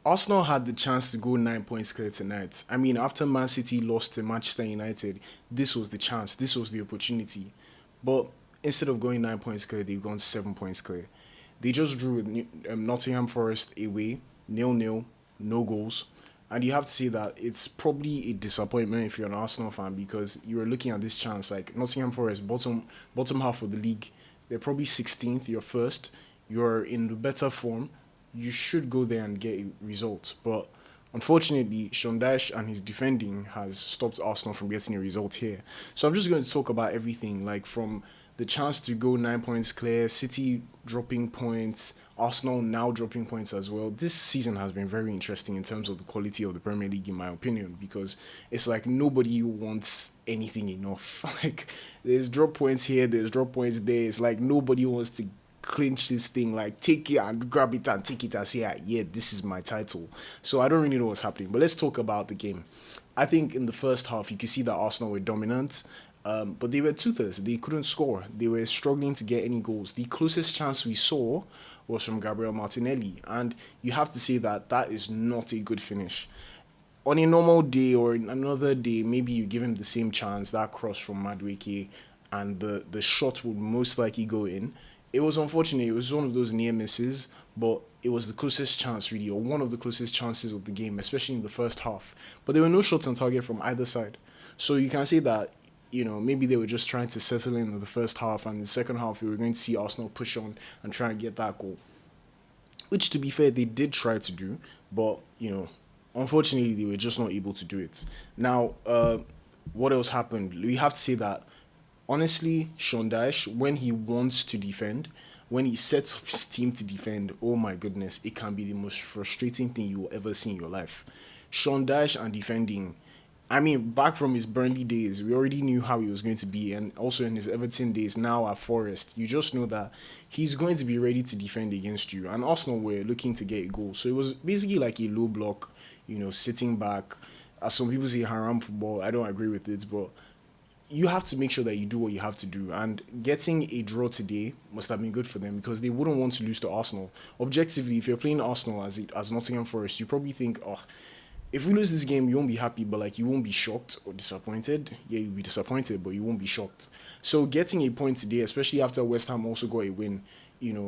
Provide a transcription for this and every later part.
Arsenal had the chance to go 9 points clear tonight. I mean, after Man City lost to Manchester United, this was the chance, this was the opportunity. But instead of going 9 points clear, they've gone 7 points clear. They just drew with Nottingham Forest away, nil-nil, no goals. And you have to say that it's probably a disappointment if you're an Arsenal fan because you were looking at this chance like Nottingham Forest, bottom half of the league. They're probably 16th, you're first. You're in the better form. You should go there and get a result. But unfortunately, Shondash and his defending has stopped Arsenal from getting a result here. So I'm just going to talk about everything, like from the chance to go 9 points clear, City dropping points, Arsenal now dropping points as well. This season has been very interesting in terms of the quality of the Premier League, in my opinion, because it's like nobody wants anything enough. Like there's drop points here, there's drop points there. It's like nobody wants to clinch this thing, like take it and grab it and take it and say, yeah, this is my title. So I don't really know what's happening. But let's talk about the game. I think in the first half, you could see that Arsenal were dominant. But they were toothless. They couldn't score. They were struggling to get any goals. The closest chance we saw was from Gabriel Martinelli. And you have to say that that is not a good finish. On a normal day or another day, maybe you give him the same chance, that cross from Madueke, and the shot would most likely go in. It was unfortunate. It was one of those near misses, but it was the closest chance, really, or one of the closest chances of the game, especially in the first half. But there were no shots on target from either side. So you can say that maybe they were just trying to settle in the first half, and in the second half, we were going to see Arsenal push on and try and get that goal. Which, to be fair, they did try to do, but, unfortunately, they were just not able to do it. Now, what else happened? We have to say that, honestly, Sean Dyche, when he wants to defend, when he sets up his team to defend, oh my goodness, it can be the most frustrating thing you will ever see in your life. Sean Dyche and defending, I mean, back from his Burnley days, we already knew how he was going to be, and also in his Everton days, now at Forest, you just know that he's going to be ready to defend against you. And Arsenal were looking to get a goal, so it was basically like a low block, sitting back. As some people say, haram football. I don't agree with it, but you have to make sure that you do what you have to do. And getting a draw today must have been good for them because they wouldn't want to lose to Arsenal. Objectively, if you're playing Arsenal as Nottingham Forest, you probably think, oh, if we lose this game, you won't be happy, but like you won't be shocked or disappointed. Yeah, you'll be disappointed, but you won't be shocked. So getting a point today, especially after West Ham also got a win,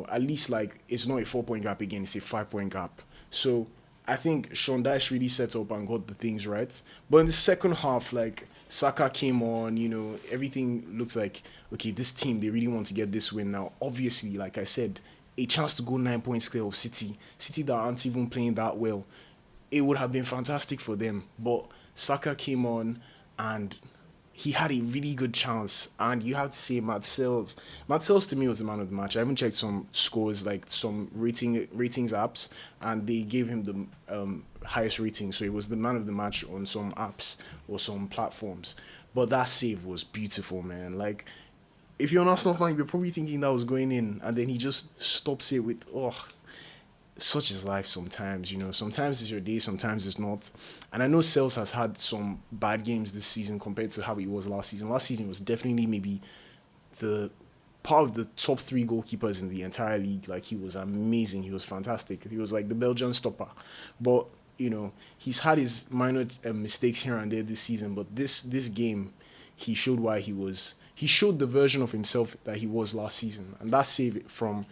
at least like it's not a 4 point gap again, it's a 5 point gap. So I think Sean Dyche really set up and got the things right. But in the second half, like Saka came on, everything looks like, okay, this team, they really want to get this win now. Obviously, like I said, a chance to go 9 points clear of City that aren't even playing that well. It would have been fantastic for them. But Saka came on and he had a really good chance. And you have to say Matz Sels. Matz Sels to me was the man of the match. I haven't checked some scores, like some ratings apps, and they gave him the highest rating. So he was the man of the match on some apps or some platforms. But that save was beautiful, man. Like, if you're an Arsenal fan, you're probably thinking that was going in, and then he just stops it with, such is life sometimes, Sometimes it's your day, sometimes it's not. And I know Sales has had some bad games this season compared to how he was last season. Last season was definitely maybe the part of the top three goalkeepers in the entire league. Like, he was amazing. He was fantastic. He was like the Belgian stopper. But, he's had his minor mistakes here and there this season. But this game, he showed why he showed the version of himself that he was last season. And that save from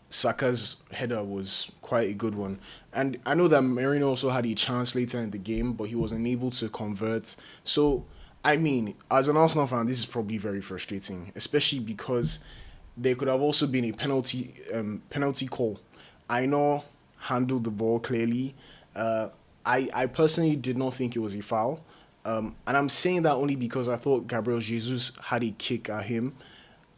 Saka's header was quite a good one. And I know that Merino also had a chance later in the game, but he was unable to convert. So, I mean, as an Arsenal fan, this is probably very frustrating, especially because there could have also been a penalty call. I know handled the ball clearly. I personally did not think it was a foul. And I'm saying that only because I thought Gabriel Jesus had a kick at him,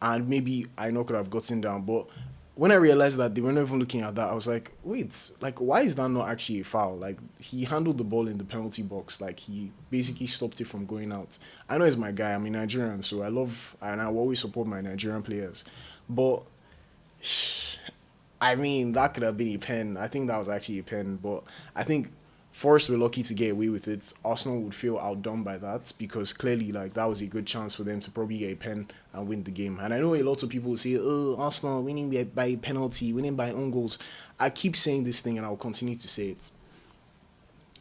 and maybe I know could have gotten down, but when I realized that they were not even looking at that, I was like, wait, like, why is that not actually a foul? Like, he handled the ball in the penalty box. Like, he basically stopped it from going out. I know he's my guy. I'm a Nigerian, so I love, and I will always support my Nigerian players. But, I mean, that could have been a pen. I think that was actually a pen. But I think Forest were lucky to get away with it. Arsenal would feel outdone by that because clearly, like, that was a good chance for them to probably get a pen and win the game. And I know a lot of people say, "Oh, Arsenal winning by penalty, winning by own goals." I keep saying this thing, and I'll continue to say it.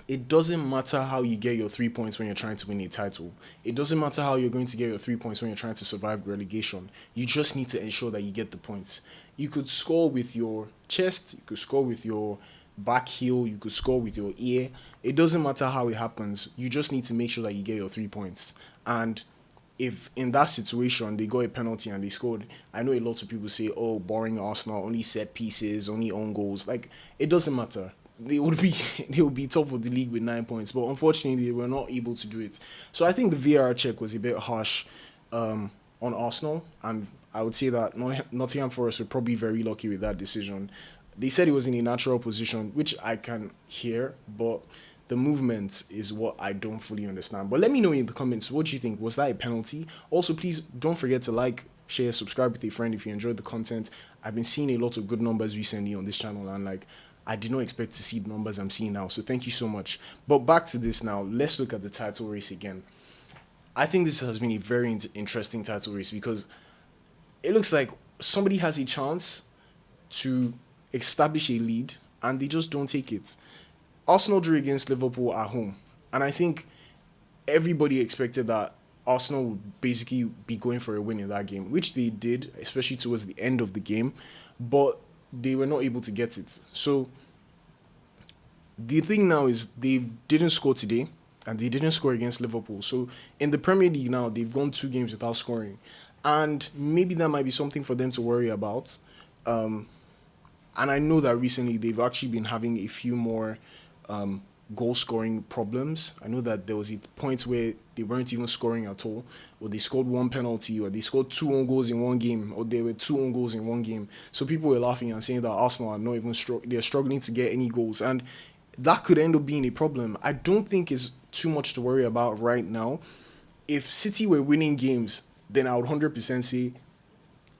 It doesn't matter how you get your 3 points when you're trying to win a title. It doesn't matter how you're going to get your 3 points when you're trying to survive relegation. You just need to ensure that you get the points. You could score with your chest, you could score with your back heel, you could score with your ear. It doesn't matter how it happens. You just need to make sure that you get your 3 points. And if in that situation they got a penalty and they scored, I know a lot of people say, "Oh, boring Arsenal, only set pieces, only own goals." Like, it doesn't matter. They would be they would be top of the league with 9 points, but unfortunately they were not able to do it. So I think the VAR check was a bit harsh on Arsenal, and I would say that Nottingham Forest were probably very lucky with that decision. They said it was in a natural position, which I can hear, but the movement is what I don't fully understand. But let me know in the comments, what do you think? Was that a penalty? Also, please don't forget to like, share, subscribe with a friend if you enjoyed the content. I've been seeing a lot of good numbers recently on this channel, and like, I did not expect to see the numbers I'm seeing now. So thank you so much. But back to this now. Let's look at the title race again. I think this has been a very interesting title race because it looks like somebody has a chance to establish a lead and they just don't take it. Arsenal drew against Liverpool at home. And I think everybody expected that Arsenal would basically be going for a win in that game, which they did, especially towards the end of the game. But they were not able to get it. So the thing now is they didn't score today and they didn't score against Liverpool. So in the Premier League now, they've gone 2 games without scoring. And maybe that might be something for them to worry about. And I know that recently they've actually been having a few more goal scoring problems. I know that there was a point where they weren't even scoring at all, or they scored 1 penalty, or they scored 2 own goals in one game, or there were 2 own goals in one game. So people were laughing and saying that Arsenal are not even they're struggling to get any goals, and that could end up being a problem. I don't think it's too much to worry about right now. If City were winning games, then I would 100% say,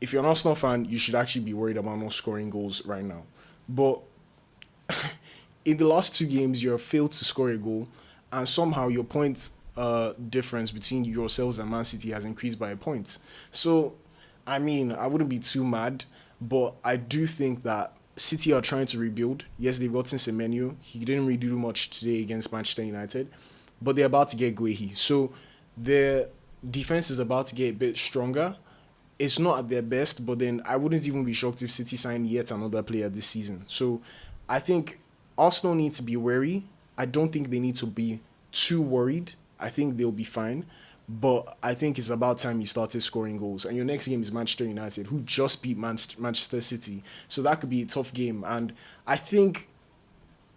if you're an Arsenal fan, you should actually be worried about not scoring goals right now. But in the last 2 games, you have failed to score a goal, and somehow your point difference between yourselves and Man City has increased by a point. So, I mean, I wouldn't be too mad, but I do think that City are trying to rebuild. Yes, they've gotten Semenyo. He didn't really do much today against Manchester United, but they're about to get Guehi. So their defense is about to get a bit stronger. It's not at their best, but then I wouldn't even be shocked if City signed yet another player this season. So I think Arsenal need to be wary. I don't think they need to be too worried. I think they'll be fine. But I think it's about time you started scoring goals. And your next game is Manchester United, who just beat Manchester City. So that could be a tough game. And I think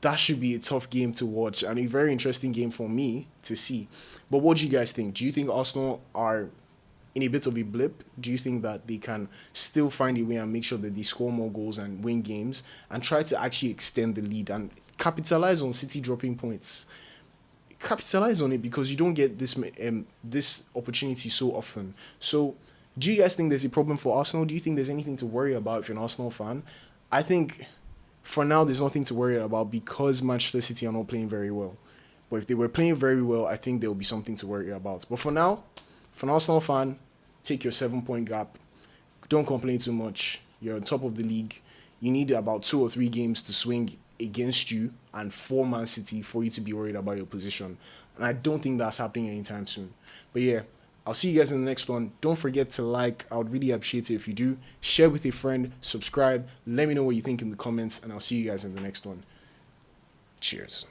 that should be a tough game to watch and a very interesting game for me to see. But what do you guys think? Do you think Arsenal are in a bit of a blip? Do you think that they can still find a way and make sure that they score more goals and win games and try to actually extend the lead and capitalize on City dropping points? Capitalize on it, because you don't get this opportunity so often. So do you guys think there's a problem for Arsenal? Do you think there's anything to worry about if you're an Arsenal fan? I think for now there's nothing to worry about because Manchester City are not playing very well. But if they were playing very well, I think there will be something to worry about. But for now, for an Arsenal fan, take your 7-point gap. Don't complain too much. You're on top of the league. You need about 2 or 3 games to swing against you and for Man City for you to be worried about your position. And I don't think that's happening anytime soon. But yeah, I'll see you guys in the next one. Don't forget to like. I would really appreciate it if you do. Share with a friend. Subscribe. Let me know what you think in the comments. And I'll see you guys in the next one. Cheers.